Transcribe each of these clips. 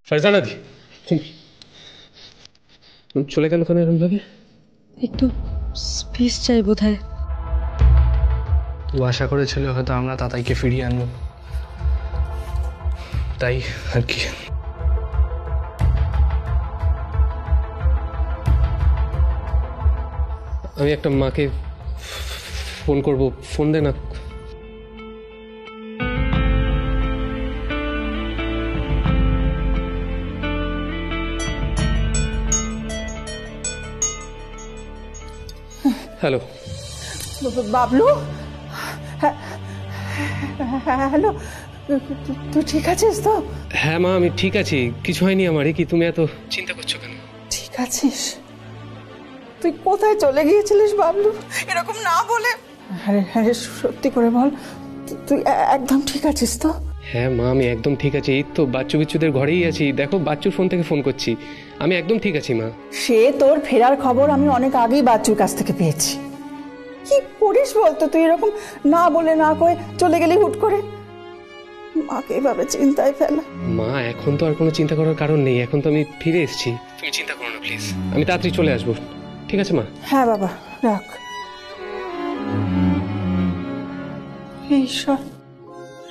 ফারজানা দি চলে গেল কেন এরকম ভাবে? একটু স্পেস চাই বোধহয়। ও আশা করেছিল হয়তো আমরা তাতাইকে ফিরিয়ে আনবো, তাই আর কি। আমি একটা মাকে ফোন করব, ফোন দে না। হ্যালো বাবলু, হ্যালো, তুই ঠিক আছিস তো? হ্যাঁ মা, আমি ঠিক আছি, কিছু হয়নি আমার। কি তুমি এত চিন্তা করছো কেন? ঠিক আছিস? তুই কোথায় চলে গিয়েছিলিস বাবলু, এরকম না বলে? আরে আরে সত্যি করে বল, তুই একদম ঠিক আছিস তো? হ্যাঁ মা, আমি একদম ঠিক আছি। এই তো বাচ্চু বিচ্চুদের ঘরেই আছি, দেখো বাচ্চুর ফোন থেকে ফোন করছি। আমি একদম ঠিক আছি মা। সে তোর ফেরার খবর আমি অনেক আগেই বাচ্চুর কাছ থেকে পেয়েছি। কি করিস বলতো তুই, এরকম না বলে না কয়ে চলে গেলি হুট করে, মাকে এভাবে চিন্তায় ফেলা। মা এখন তো আর কোনো চিন্তা করার কারণ নেই, এখন তো আমি ফিরে এসেছি। তুমি চিন্তা করো না প্লিজ, আমি তাড়াতাড়ি চলে আসবো। ঠিক আছে মা? হ্যাঁ বাবা, রাখ। ঈশ্বর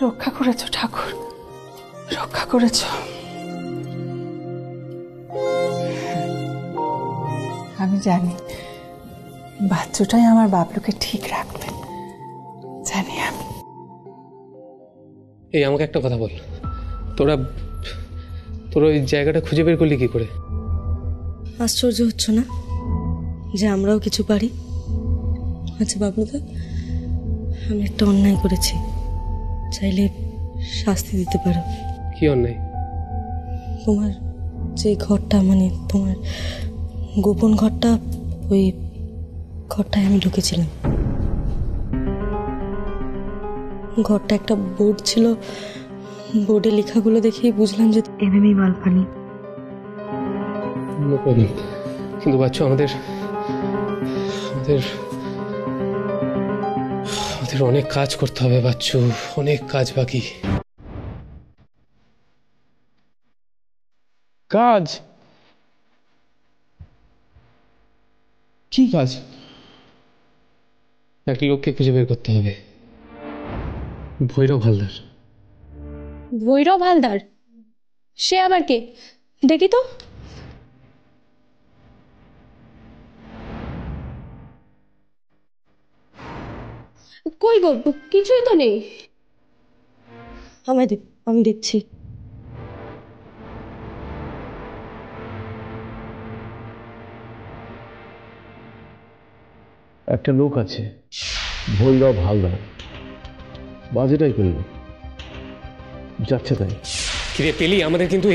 রক্ষা করেছো ঠাকুর, রক্ষা করেছো। আমি জানি বাচ্চুটাই আমার বাবলুকে ঠিক রাখবে, জানি আমি। এই আমাকে একটা কথা বল, তোরা ওই জায়গাটা খুঁজে বের করলি কি করে? আশ্চর্য হচ্ছে না যে আমরাও কিছু পারি? আচ্ছা বাবলুদা, আমি একটা অন্যায় করেছি, চাইলে শাস্তি দিতে পারো। কি অন্যায়? তোমার যে ঘরটা, মানে তোমার গোপন ঘরটা, ওই ঘরটায় আমি ঢুকেছিলাম। ঘরটা একটা বোর্ড ছিল, বোর্ডে লেখাগুলো দেখেই বুঝলাম যে এমএমই মালপানি। কিন্তু বাচ্চু, আমাদের অনেক কাজ করতে হবে বাচ্চু, অনেক কাজ বাকি। কাজ? কি কাজ? একটা লোককে খুঁজে বের করতে হবে, ভৈরব হালদার। ভৈরব হালদার? সে আবার কে? দেখি তো। কই গো, কিছুই তো নেই। আমি দেখছি। একটা লোক আছে, ভৈরব হালদার, বাজেটাই করল, যাচ্ছে তাই। কিরে পেলি, আমাদের কিন্তু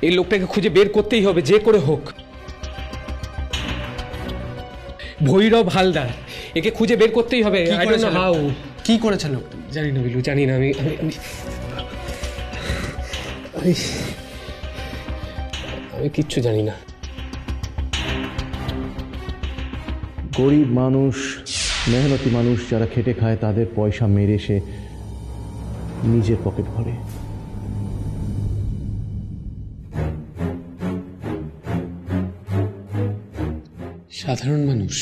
এই লোকটাকে খুঁজে বের করতেই হবে, যে করে হোক। ভৈরব হালদার, একে খুঁজে বের করতেই হবে। I don't know how. কি করেছে লোকটা? জানি না বিলু, জানি না। আমি কিচ্ছু জানি না। গরিব মানুষ, মেহনতি মানুষ যারা খেটে খায়, তাদের পয়সা মেরে সে নিজের পকেট ভরে। সাধারণ মানুষ?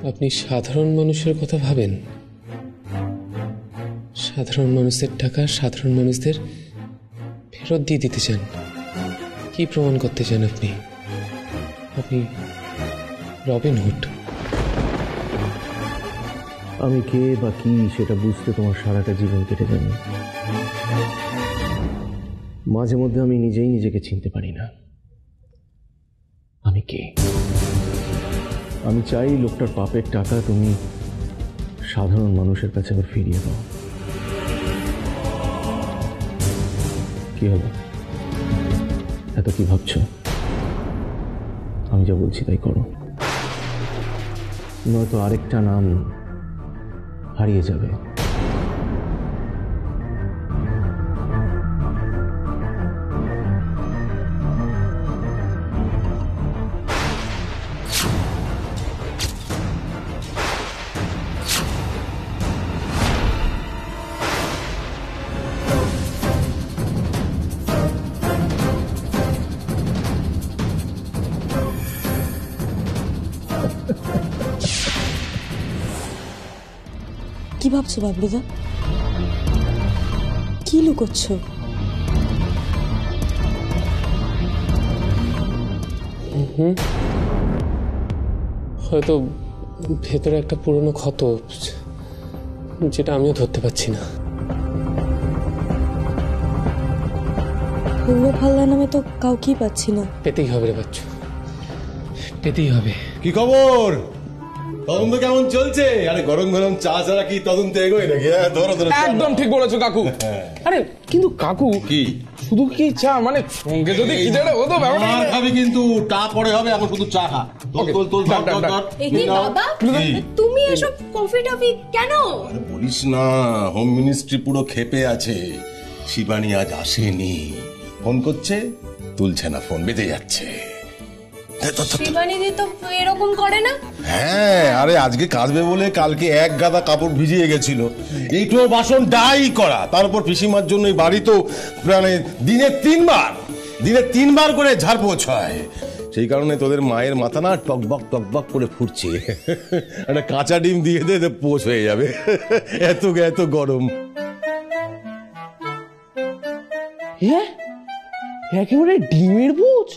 আপনি সাধারণ মানুষের কথা ভাবেন? সাধারণ মানুষদের টাকা সাধারণ মানুষদের ফেরত দিয়ে দিতে চান? কি প্রমাণ করতে চান আপনি? আপনি রবিনহুড? আমি কে বা কি সেটা বুঝতে তোমার সারাটা জীবন কেটে যাবে। মাঝে মধ্যে আমি নিজেই নিজেকে চিনতে পারি না আমি কে। আমি চাই লোকটার পাপের টাকা তুমি সাধারণ মানুষের কাছে আবার ফিরিয়ে দাও। কি হলো, এত কি ভাবছো? আমি যা বলছি তাই করো, নয়তো আরেকটা নাম হারিয়ে যাবে। ভাবছো বাবলুদা? কি লুকোচ্ছ? হয়তো ভেতরে একটা পুরনো ক্ষত, যেটা আমিও ধরতে পারছি না। পূর্ব ভাল্লা নামে তো কাউকেই পাচ্ছি না। পেতেই হবে রে বাচ্চু, পেতেই হবে। কি খবর? তদন্ত কেমন চলছে? আরে গরম গরম চা ছাড়া কি তদন্ত এগোয় নাকি? ধরো ধরো। একদম ঠিক বলেছো কাকু। আরে কিন্তু কাকু, কি শুধু কি চা, মানে সঙ্গে যদি কি জানো হতো ব্যাপারটা। আর খাবি কিন্তু টা পরে হবে, এখন শুধু চা খা। তোল তোল ধর ধর ধর। এই বাবা, তুমি এসব কফি টফি কেন? আরে বলিস না, হোম মিনিস্ট্রি পুরো ক্ষেপে আছে। শিবানী আজ আসেনি, ফোন করছে, তুলছে না ফোন, বেজে যাচ্ছে। শিবানীদি তো এরকম করে না। হ্যাঁ, আরে আজকে কাজবে বলে কালকে এক গাদা কাপড় ভিজিয়ে গেছিল, এইটু বাসন ডাই করা, তার উপর পিসিমার জন্য এই বাড়ি তো মানে দিনে তিনবার করে ঝাড় পোছ হয়। সেই কারণে তোদের মায়ের মাথা না টকবক করে ফুটছে। একটা কাঁচা ডিম দিয়ে দে, পোষ হয়ে যাবে। এত গরম। একেবারে ডিমের পোচ।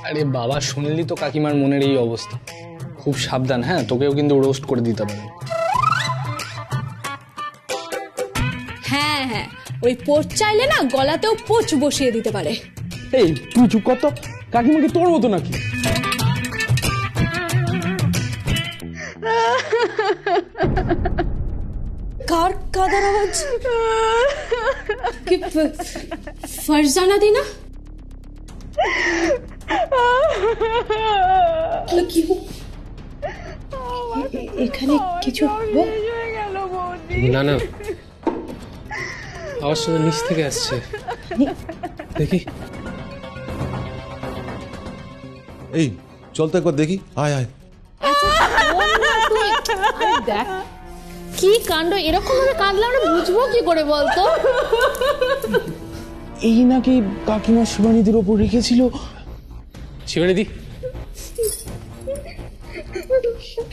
আরে বাবা, শুনলি তো কাকিমার মনের এই অবস্থা। খুব সাবধান, হ্যাঁ, তোকেও কিন্তু রোস্ট করে দিতে পারে। হ্যাঁ হ্যাঁ, ওই পোচ চাইলে না গলাতেও পোচ বসিয়ে দিতে পারে। এই তুই চুপ কর তো, কাকিমাকে তোর মতো নাকি? কার কাদার আওয়াজ? কি ফারজানা দি না? এখানে কিছু না না, আওয়াজ শুনে নিচ থেকে আসছে, দেখি। এই চল তো একবার দেখি, আয় আয়। দেখ কি কাণ্ড, এরকম ভাবে কাঁদলে আমরা বুঝবো কি করে বলতো? এই নাকি কাকিমা শিবানীদের ওপর রেখেছিল। শিবানীদি,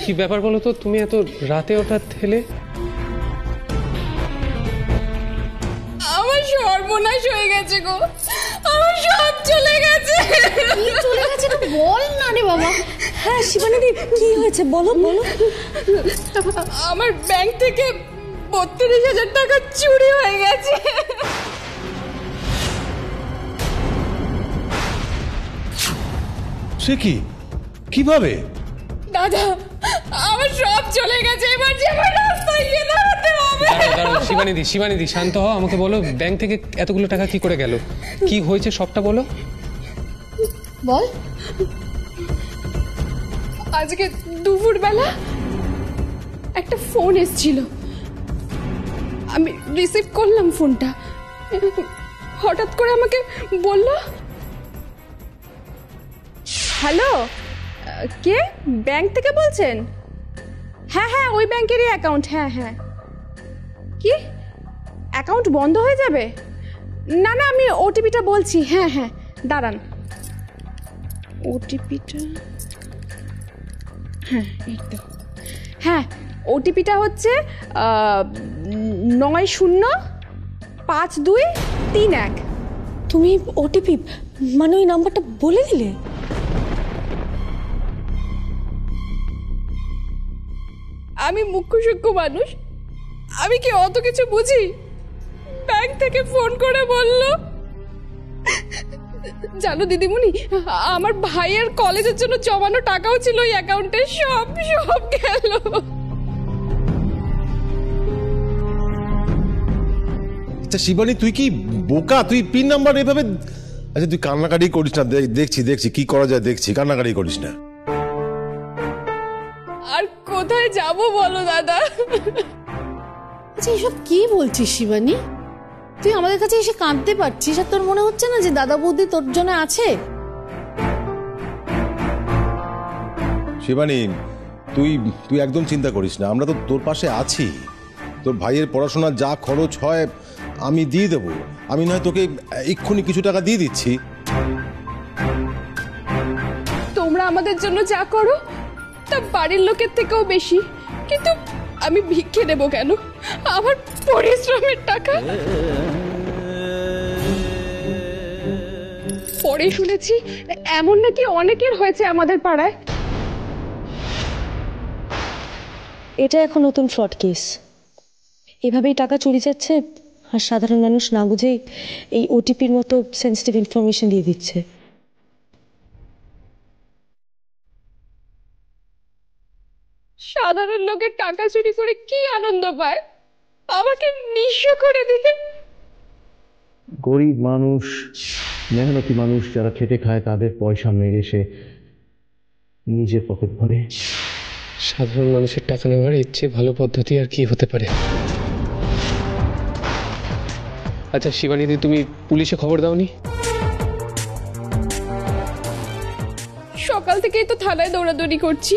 কি ব্যাপার বলো তো? তুমি এত রাতে ওটা থেলে? আমার সর্বনাশ হয়ে গেছে গো, আমার সব চলে গেছে। কি চলে গেছে তো বল না রে বাবা। হ্যাঁ শিবানীদি, কি হয়েছে বলো বলো। আমার ব্যাংক থেকে 32,000 টাকা চুরি হয়ে গেছে। সে কি, কিভাবে? দাদা, আমার সব চলে গেছে, এবার যে আমার রাস্তায় গিয়ে দাঁড়াতে হবে। দাঁড়াও শিবানীদি শান্ত হও, আমাকে বলো ব্যাংক থেকে এতগুলো টাকা কি করে গেল, কি হয়েছে সবটা বলো। বল। আজকে দুপুরবেলা একটা ফোন এসেছিল, আমি রিসিভ করলাম ফোনটা। হঠাৎ করে আমাকে বলল, হ্যালো, কে ব্যাংক থেকে বলছেন? হ্যাঁ হ্যাঁ, ওই ব্যাংকেরই অ্যাকাউন্ট। হ্যাঁ হ্যাঁ। কি অ্যাকাউন্ট বন্ধ হয়ে যাবে? না না, আমি ওটিপিটা বলছি। হ্যাঁ হ্যাঁ, দাঁড়ান। ওটিপিটা, হ্যাঁ এই তো। হ্যাঁ, ওটিপিটা হচ্ছে 905231। তুমি ওটিপি মানে ওই নাম্বারটা বলে দিলে? আমি মুখ্য সূক্ষ্ম মানুষ, আমি কি অত কিছু বুঝি? ব্যাংক থেকে ফোন করে বলল, জানো দিদিমণি, আমার ভাইয়ের কলেজের জন্য জমানো টাকাও ছিল ওই অ্যাকাউন্টে, সব গেল। আচ্ছা শিবানী, তুই কি বোকা? তুই পিন নাম্বার এভাবে? আচ্ছা তুই কান্নাকাটি করিস না, দেখছি কি করা যায় দেখছি, কান্নাকাটি করিস না। আর কোথায় যাব বলো দাদা? আচ্ছা এসব কি বলছিস শিবানী? তুই আমাদের কাছে এসে কাঁদতে পারছিস, আর তোর মনে হচ্ছে না যে দাদা বৌদি তোর জন্য আছে? শিবানী, তুই একদম চিন্তা করিস না, আমরা তো তোর পাশে আছি। তোর ভাইয়ের পড়াশোনার যা খরচ হয় আমি দিয়ে দেবো। আমি নয় তোকে এক্ষুনি কিছু টাকা দিয়ে দিচ্ছি। তোমরা আমাদের জন্য যা করো তা বাড়ির লোকের থেকেও বেশি, কিন্তু আমি ভিক্ষে দেবো কেন? আমার পরিশ্রমের টাকা। পরে শুনেছি এমন নাকি অনেকের হয়েছে আমাদের পাড়ায়। এটা এখন নতুন ফ্রড কেস। এভাবেই টাকা চুরি যাচ্ছে, আর সাধারণ মানুষ না বুঝেই এই ওটিপির মতো সেন্সিটিভ ইনফরমেশন দিয়ে দিচ্ছে। সাধারণ লোকের টাকা চুরি করে কি আনন্দ পায়? আমাকে নিঃস্ব করে দিতে। গরিব মানুষ, মেহনতি মানুষ যারা খেটে খায় তাদের পয়সা মেরে সে নিজের পকেট ভরে। সাধারণ মানুষের টাকা নেওয়ার এর চেয়ে ভালো পদ্ধতি আর কি হতে পারে? আচ্ছা শিবানীদি, তুমি পুলিশে খবর দাওনি? সকাল থেকেই তো থানায় দৌড়াদৌড়ি করছি।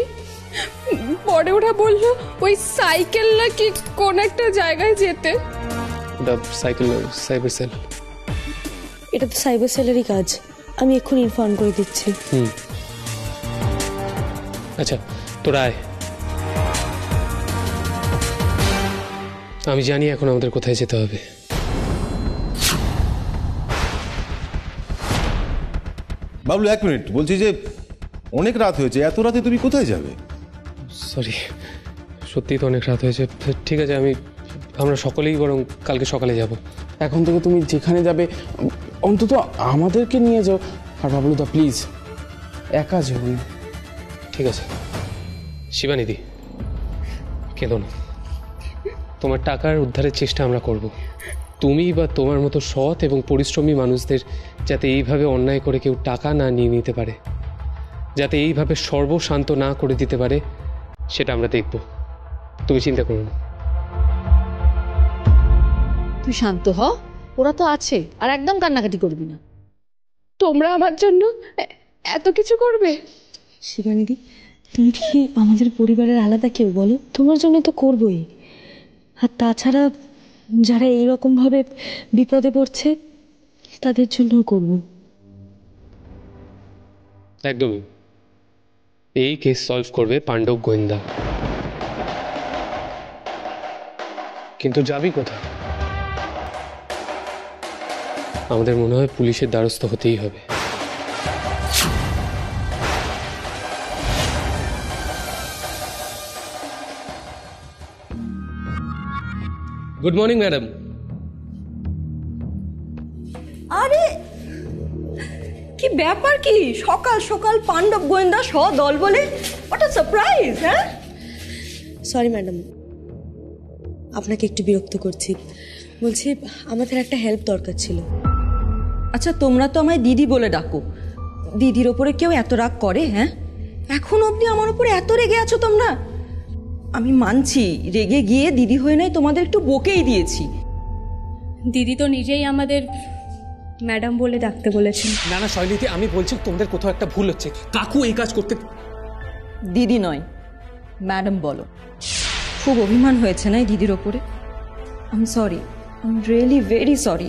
পরে ওরা বললো ওই সাইকেল নাকি কোন একটা জায়গায় যেতে। Cycle cyber cell. এটা তো সাইবার সেলেরই কাজ, আমি এক্ষুনি ইনফর্ম করে দিচ্ছি। আচ্ছা তোরা আয়, আমি জানি এখন আমাদের কোথায় যেতে হবে। বাবলু, 1 মিনিট, বলছি যে অনেক রাত হয়েছে, এত রাতে তুমি কোথায় যাবে? সরি, সত্যিই তো অনেক রাত হয়েছে। ঠিক আছে, আমরা সকলেই বরং কালকে সকালে যাব। এখন থেকে তুমি যেখানে যাবে অন্তত আমাদেরকে নিয়ে যাও। আর বাবলুদা প্লিজ একা যাও না। ঠিক আছে শিবানীদি, কেঁদো না। তোমার টাকার উদ্ধারের চেষ্টা আমরা করব। তুমি বা তোমার মতো সৎ এবং পরিশ্রমী মানুষদের যাতে এইভাবে অন্যায় করে কেউ টাকা না নিয়ে নিতে পারে, যাতে এইভাবে সর্বশান্ত না করে দিতে পারে, সেটা আমরা দেখব। তুমি চিন্তা করো না। তুই শান্ত হ, ওরা তো আছে, আর একদম কান্নাকাটি করবি না। তোমরা আমার জন্য এত কিছু করবে? শিবানীদি, তুমি কি আমাদের পরিবারের আলাদা কেউ বলো? তোমার জন্য তো করবই, আর তাছাড়া যারা এইরকমভাবে বিপদে পড়ছে তাদের জন্য করব। একদমই। এই কেস সলভ করবে পাণ্ডব গোয়েন্দা। কিন্তু যাবি কোথায়? আমাদের মনে হয় পুলিশের দ্বারস্থ হতেই হবে। Good morning madam. আরে কি ব্যাপার, কি সকাল সকাল পাণ্ডব গোয়েন্দা দল বলে? What a surprise! হ্যাঁ, সরি ম্যাডাম, আপনাকে একটু বিরক্ত করছি। বলছি আমাদের একটা হেল্প দরকার ছিল। আচ্ছা, তোমরা তো আমায় দিদি বলে ডাকো। দিদির ওপরে কেউ এত রাগ করে? হ্যাঁ, এখন অবধি আমার উপরে এত রেগে আছো তোমরা। আমি মানছি রেগে গিয়ে দিদি হয়ে নাই তোমাদের একটু বকেই দিয়েছি। দিদি তো নিজেই আমাদের ম্যাডাম বলে ডাকতে বলেছেন। না না শৈলীতে, আমি বলছি তোমাদের কোথাও একটা ভুল হচ্ছে। কাকু এই কাজ করতে। দিদি নয়, ম্যাডাম বলো। খুব অভিমান হয়েছে না দিদির ওপরে? I am sorry, I am really very sorry.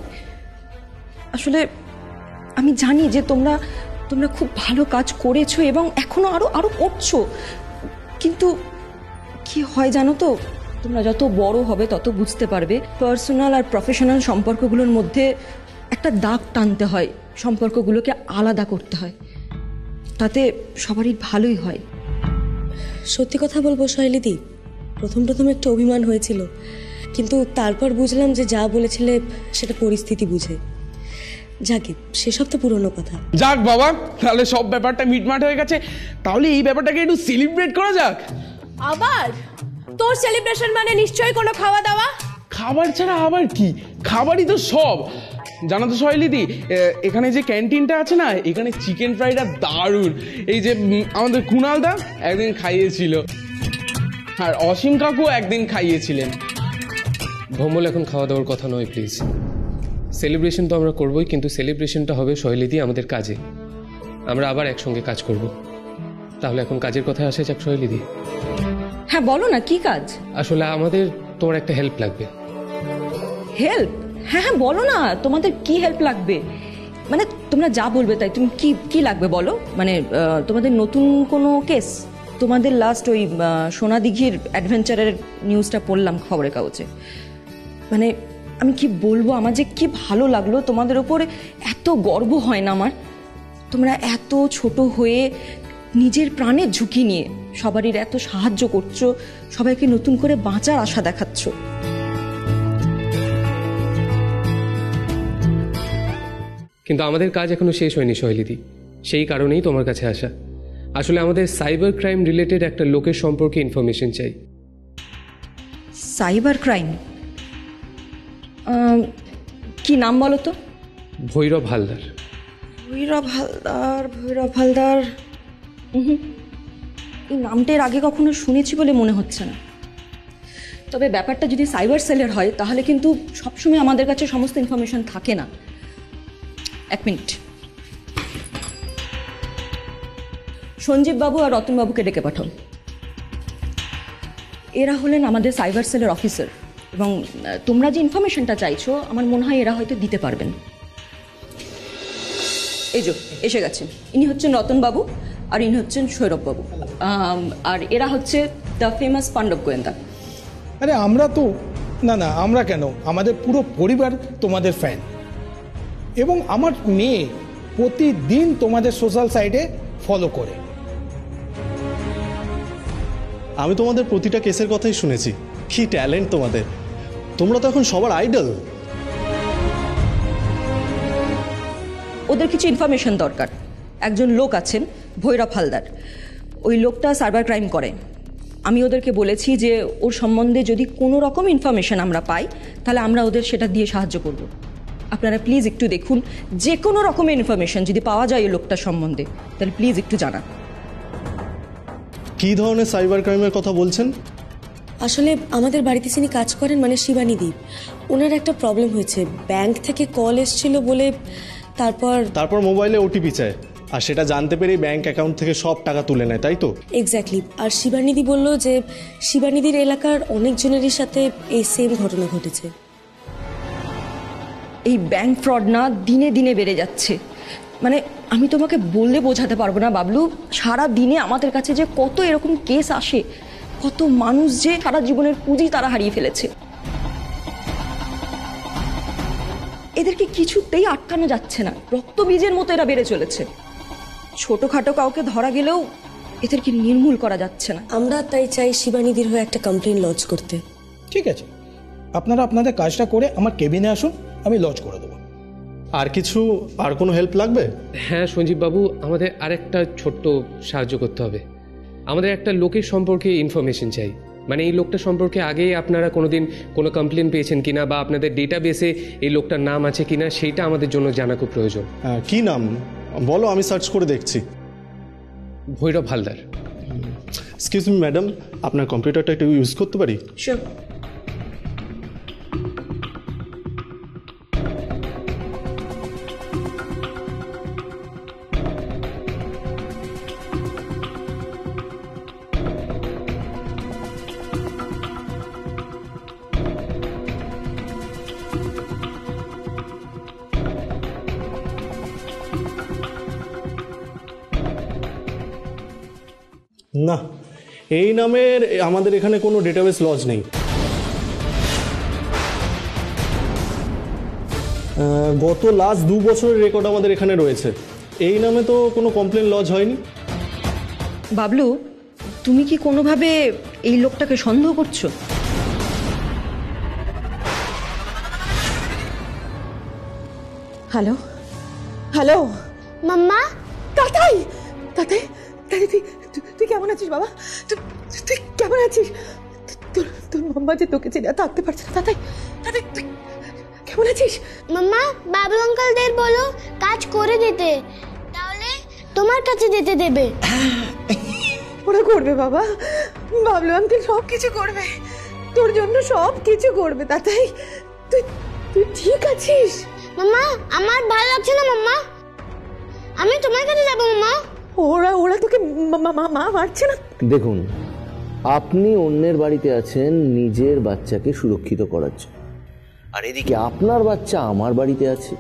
আসলে আমি জানি যে তোমরা খুব ভালো কাজ করেছো এবং এখনো আরো করছো, কিন্তু কি হয় জানো তো, তোমরা যত বড় হবে তত বুঝতে পারবে পার্সোনাল আর প্রফেশনাল সম্পর্কগুলোর মধ্যে একটা দাগ টানতে হয়, সম্পর্কগুলোকে আলাদা করতে হয়, তাতে সবারই ভালোই হয়। সত্যি কথা বলবো শৈলীদি, প্রথম একটু অভিমান হয়েছিল, কিন্তু তারপর বুঝলাম যে যা বলেছিলে সেটা পরিস্থিতি বুঝে। যাকে সেসব তো পুরনো কথা। যাক বাবা, তাহলে সব ব্যাপারটা মিটমাট হয়ে গেছে। তাহলে এই ব্যাপারটাকে একটু সেলিব্রেট করা যাক। আবার তোর সেলিব্রেশন মানে নিশ্চয়ই কোনো খাওয়া দাওয়া? খাবার ছাড়া আবার কি, খাবারই তো সব। জানো তো শৈলীদি, এখানে যে ক্যান্টিনটা আছে না, এখানে চিকেন ফ্রাইটা দারুণ। এই যে আমাদের কুণালদা একদিন খাইয়েছিল, আর অসীম কাকু একদিন খাইয়েছিলেন। ভম্বল, এখন খাওয়া দাওয়ার কথা নয় প্লিজ। সেলিব্রেশন তো আমরা করবোই, কিন্তু সেলিব্রেশনটা হবে শৈলীদি আমাদের কাজে। আমরা আবার একসঙ্গে কাজ করব। তাহলে এখন কাজের কথা আসে যাক শৈলীদি। হ্যাঁ বলো না, কি কাজ? আসলে আমাদের তোমার একটা হেল্প লাগবে। হেল্প? হ্যাঁ হ্যাঁ বলো না, তোমাদের কি হেল্প লাগবে? মানে তোমরা যা বলবে তাই। তুমি কি লাগবে বলো? মানে তোমাদের নতুন কোনো কেস? তোমাদের লাস্ট ওই সোনাদিঘির অ্যাডভেঞ্চারের নিউজটা পড়লাম খবরের কাগজে। মানে আমি কি বলবো, আমার যে কি ভালো লাগলো, তোমাদের ওপরে এত গর্ব হয় না আমার। তোমরা এত ছোট হয়ে নিজের প্রাণের ঝুঁকি নিয়ে সবারই এত সাহায্য করছো, সবাইকে নতুন করে বাঁচার আশা দেখাচ্ছ। কিন্তু আমাদের কাজ এখনো শেষ হয়নি সহেলিদি, সেই কারণেই তোমার কাছে আসা। আসলে আমাদের সাইবার ক্রাইম রিলেটেড একটা লোকের সম্পর্কে ইনফরমেশন চাই। Cyber crime? কি নাম বলো তো? ভৈরব হালদার। ভৈরব হালদার, ভৈরব হালদার, এই নামটা এর আগে কখনো শুনেছি বলে মনে হচ্ছে না। তবে ব্যাপারটা যদি সাইবার সেলের হয় তাহলে কিন্তু সবসময় আমাদের কাছে সমস্ত ইনফরমেশন থাকে না। এক মিনিট, সঞ্জীব বাবু আর রতন বাবুকে ডেকে পাঠান। এরা হলেন আমাদের সাইবার সেলের অফিসার এবং তোমরা যে ইনফরমেশনটা চাইছো আমার মনে হয় এরা হয়তো দিতে পারবেন। এই যে এসে গেছেন, ইনি হচ্ছেন রতন বাবু আর ইনি হচ্ছেন সৌরভ বাবু, আর এরা হচ্ছে দ্য ফেমাস পাণ্ডব গোয়েন্দা। আরে আমরা তো না, আমরা কেন, আমাদের পুরো পরিবার তোমাদের ফ্যান। এবং আমার মেয়ে প্রতিদিন তোমাদের সোশ্যাল সাইটে ফলো করে। আমি তোমাদের প্রতিটা কেসের কথাই শুনেছি। কি ট্যালেন্ট তোমাদের, তোমরা তো এখন সবার আইডল। ওদের কিছু ইনফরমেশন দরকার। একজন লোক আছেন ভৈরব হালদার, ওই লোকটা সাইবার ক্রাইম করে। আমি ওদেরকে বলেছি যে ওর সম্বন্ধে যদি কোনো রকম ইনফরমেশন আমরা পাই তাহলে আমরা ওদের সেটা দিয়ে সাহায্য করব। আপনারা প্লিজ একটু দেখুন, যে কোনো রকমের ইনফরমেশন যদি পাওয়া যায় ওই লোকটার সম্বন্ধে তাহলে প্লিজ একটু জানান। কি ধরনের সাইবার ক্রাইমের কথা বলছেন? আসলে আমাদের বাড়িতে যিনি কাজ করেন, মানে শিবানীদি, ওনার একটা প্রবলেম হয়েছে। ব্যাংক থেকে কল এসেছিল বলে তারপর মোবাইলে ওটিপি চায়, আর সেটা জানতে পেরে ব্যাংক অ্যাকাউন্ট থেকে সব টাকা তুলে নেয়, তাই তো? এক্স্যাক্টলি। আর শিবানীদি বলল যে শিবানীদির এলাকার অনেকজনেরই সাথে এই সেম ঘটনা ঘটেছে। এই ব্যাংক ফ্রড না দিনে দিনে বেড়ে যাচ্ছে। মানে আমি তোমাকে বললে বোঝাতে পারবো না বাবলু, সারা দিনে আমাদের কাছে যে কত এরকম কেস আসে, কত মানুষ যে সারা জীবনের পুঁজি তারা হারিয়ে ফেলেছে। এদেরকে কিছুতেই আটকানো যাচ্ছে না, রক্তবীজের মতো এরা বেড়ে চলেছে। ছোটখাটো কাউকে ধরা গেলেও এদেরকে নির্মূল করা যাচ্ছে না। আমরা তাই চাই শিবানীদির হয়ে একটা কমপ্লেন লজ করতে। ঠিক আছে, আপনারা আপনাদের কাজটা করে আমার কেবিনে আসুন, আমি লজ করে দেবো। আর কিছু, আর কোনো হেল্প লাগবে? হ্যাঁ সঞ্জীব বাবু, আমাদের আরেকটা ছোট্ট সাহায্য করতে হবে। আমাদের একটা লোকের সম্পর্কে ইনফরমেশন চাই। মানে এই লোকটা সম্পর্কে আগে আপনারা কোনোদিন কোনো কমপ্লেন পেয়েছেন কিনা বা আপনাদের ডেটাবেসে এই লোকটার নাম আছে কিনা সেইটা আমাদের জন্য জানা খুব প্রয়োজন। কি নাম বলো, আমি সার্চ করে দেখছি। Bhairab Haldar. Excuse me madam, আপনার কম্পিউটারটা একটু ইউজ করতে পারি? শিওর। না, এই নামের আমাদের এখানে কোনো ডেটাবেস লজ নেই। গত লাস্ট 2 বছরের রেকর্ড আমাদের এখানে রয়েছে। এই নামে তো কোনো কমপ্লেন লজ হয়নি। বাবলু, তুমি কি কোনোভাবে এই লোকটাকে সন্দেহ করছো? হ্যালো হ্যালো মাম্মা, তাতাই তাতাই তাতাই, তুই কেমন আছিস বাবা? তুই কেমন আছিস? তোর তোর মাম্মা যে তোকে ছেড়ে থাকতে পারছে না। তাতাই তাতাই, তুই কেমন আছিস? মাম্মা, বাবলু আঙ্কেলদের বলো কাজ করে দিতে, তাহলে তোমার কাছে যেতে দেবে। ওরা করবে বাবা, বাবলু আঙ্কেল সব কিছু করবে, তোর জন্য সব কিছু করবে। তাতাই তুই তুই ঠিক আছিস? মাম্মা, আমার ভালো লাগছে না মাম্মা, আমি তোমার কাছে যাবো মাম্মা। ওরা তোকে মা মারছে না? দেখুন, আপনি অন্যের বাড়িতে আছেন নিজের বাচ্চাকে সুরক্ষিত করার জন্য, আর এদিকে আপনার বাচ্চা আমার বাড়িতে আছে।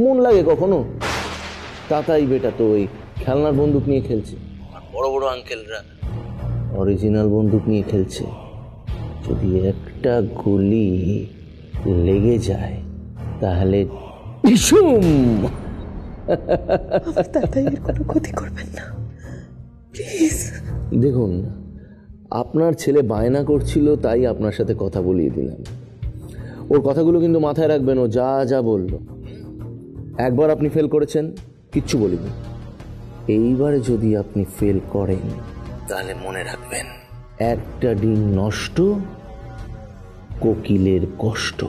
মন লাগে কখনো? তাতাই বেটা তো ওই খেলনার বন্দুক নিয়ে খেলছে, আর বড় বড় আঙ্কেলরা অরিজিনাল বন্দুক নিয়ে খেলছে। যদি একটা গুলি লেগে যায় তাহলে ভীষণ। দাদা এর কোনো ক্ষতি করবেন না প্লিজ। দেখুন, আপনার ছেলে বায়না করছিল তাই আপনার সাথে কথা বলিয়ে দিলাম। ওর কথাগুলো কিন্তু মাথায় রাখবেন, ও যা যা বলল। একবার আপনি ফেল করেছেন, কিচ্ছু বলিনি। এইবারে যদি আপনি ফেল করেন তাহলে মনে রাখবেন, একটা ডিম নষ্ট, কোকিলের কষ্ট।